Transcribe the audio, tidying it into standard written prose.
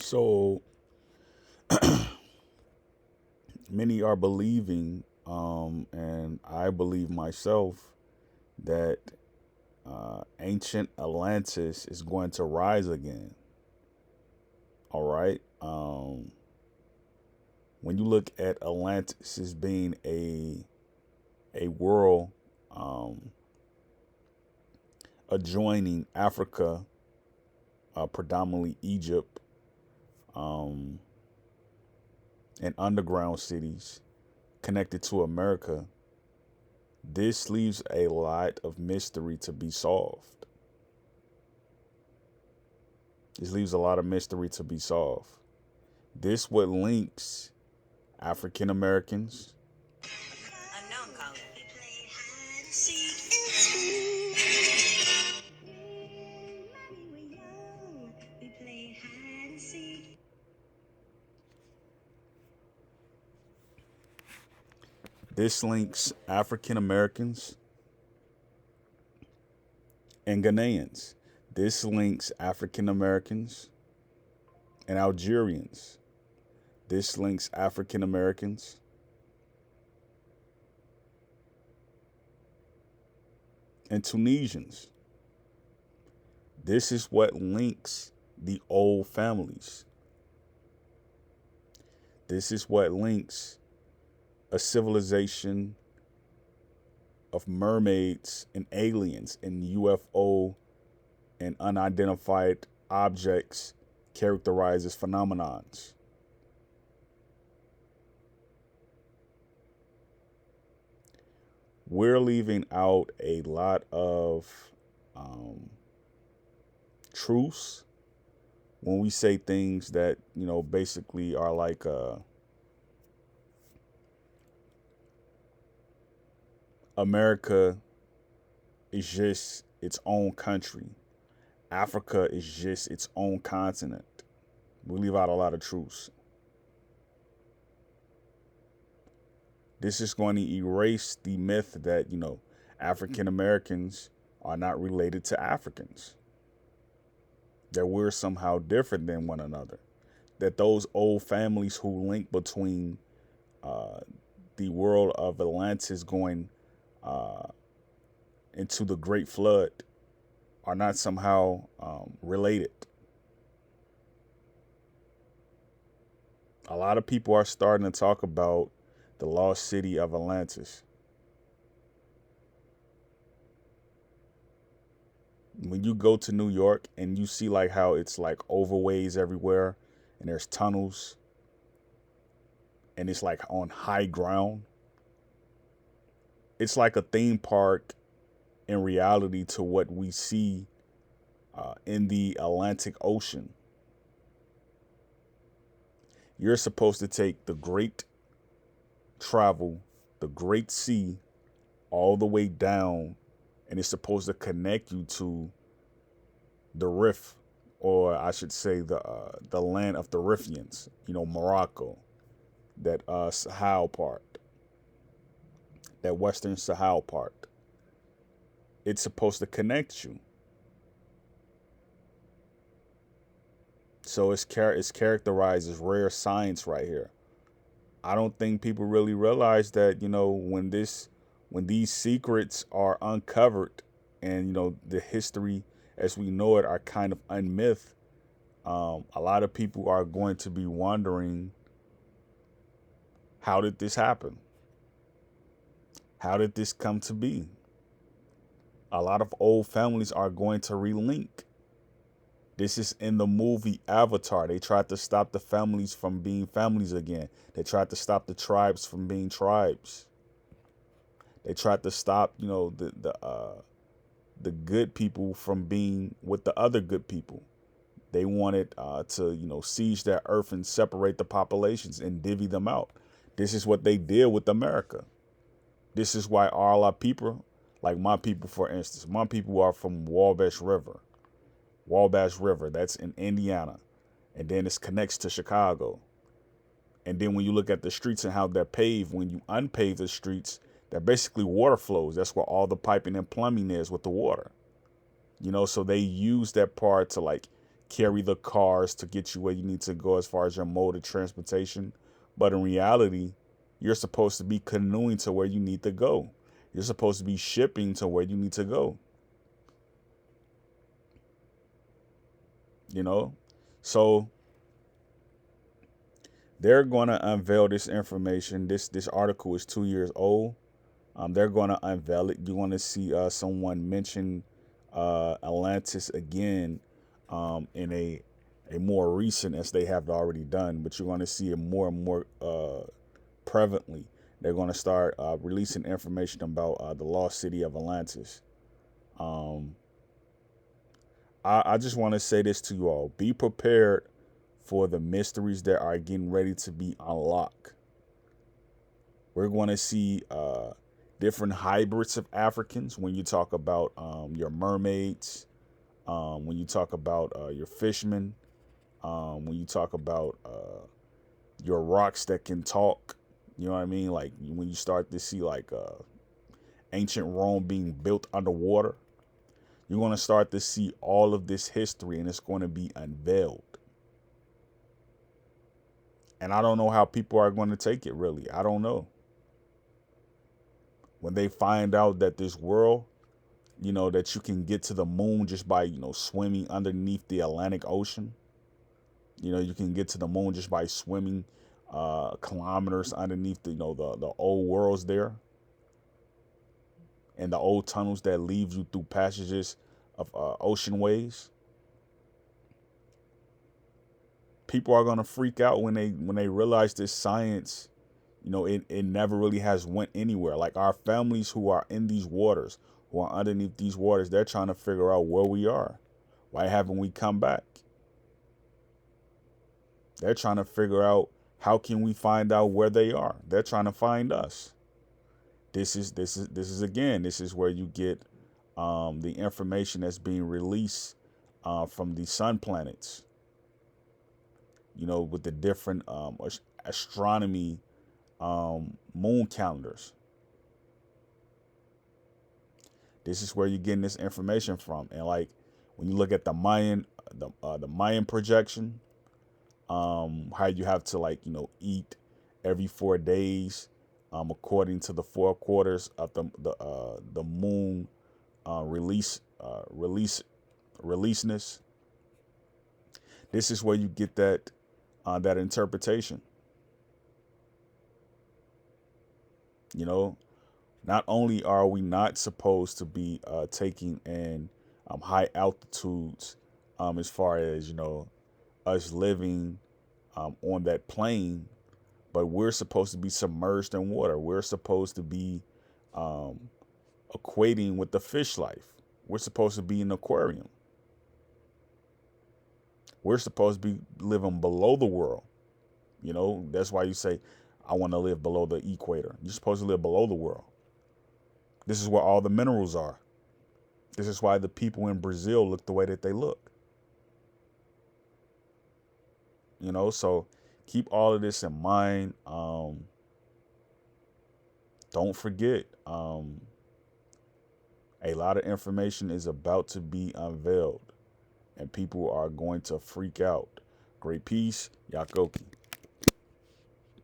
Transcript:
So many are believing, and I believe myself, that ancient Atlantis is going to rise again. All right. When you look at Atlantis as being a world um, adjoining Africa, predominantly Egypt, um, and underground cities connected to America, this leaves a lot of mystery to be solved. This leaves a lot of mystery to be solved. This what links African Americans, this links African Americans and Ghanaians. This links African Americans and Algerians. This links African Americans and Tunisians. This is what links the old families. This is what links a civilization of mermaids and aliens and UFO and unidentified objects characterized as phenomenons. We're leaving out a lot of truths when we say things that, basically are like America is just its own country. Africa is just its own continent. We leave out a lot of truths. This is going to erase the myth that, African Americans are not related to Africans, that we're somehow different than one another, that those old families who link between the world of Atlantis going into the Great Flood are not somehow related. A lot of people are starting to talk about the lost city of Atlantis. When you go to New York and you see like how it's like overways everywhere and there's tunnels and it's like on high ground, it's like a theme park in reality to what we see in the Atlantic Ocean. You're supposed to take the great travel, the great sea, all the way down, and it's supposed to connect you to the Rift, or I should say the land of the Riffians, Morocco, that Sahel part, that Western Sahel part. It's supposed to connect you. So it's characterized as rare science right here. I don't think people really realize that, when these secrets are uncovered and, the history as we know it are kind of unmyth, a lot of people are going to be wondering, how did this happen? How did this come to be? A lot of old families are going to relink. This is in the movie Avatar. They tried to stop the families from being families again. They tried to stop the tribes from being tribes. They tried to stop, the good people from being with the other good people. They wanted to, siege that earth and separate the populations and divvy them out. This is what they did with America. This is why all our people, like my people, for instance, my people are from Wabash River. Wabash River, that's in Indiana. And then it connects to Chicago. And then when you look at the streets and how they're paved, when you unpave the streets, they're basically water flows. That's where all the piping and plumbing is with the water. So they use that part to like carry the cars to get you where you need to go as far as your mode of transportation. But in reality, you're supposed to be canoeing to where you need to go. You're supposed to be shipping to where you need to go. You know? So they're going to unveil this information. This article is 2 years old. They're going to unveil it. You're going to see someone mention Atlantis again in a more recent, as they have already done. But you're going to see it more and more prevalently. They're going to start releasing information about the lost city of Atlantis. Um, I just want to say this to you all: be prepared for the mysteries that are getting ready to be unlocked. We're going to see different hybrids of Africans when you talk about your mermaids, when you talk about your fishermen, when you talk about your rocks that can talk. You know what I mean? Like when you start to see like ancient Rome being built underwater, you're going to start to see all of this history and it's going to be unveiled. And I don't know how people are going to take it, really. I don't know. When they find out that this world, that you can get to the moon just by, swimming underneath the Atlantic Ocean. You can get to the moon just by swimming kilometers underneath the old worlds there, and the old tunnels that leave you through passages of ocean ways. People are gonna freak out when they realize this science, it never really has went anywhere. Like our families who are in these waters, who are underneath these waters, they're trying to figure out where we are. Why haven't we come back? They're trying to figure out how can we find out where they are. They're trying to find us. This is where you get the information that's being released from the sun planets. With the different astronomy moon calendars. This is where you're getting this information from. And like when you look at the Mayan projection, how you have to eat every 4 days, according to the 4 quarters of the moon releaseness. This is where you get that interpretation. Not only are we not supposed to be taking in high altitudes, as far as us living on that plane, but we're supposed to be submerged in water. We're supposed to be equating with the fish life. We're supposed to be in an aquarium. We're supposed to be living below the world. That's why you say, I want to live below the equator. You're supposed to live below the world. This is where all the minerals are. This is why the people in Brazil look the way that they look. So keep all of this in mind. Don't forget, a lot of information is about to be unveiled and people are going to freak out. Great peace, Yakoki.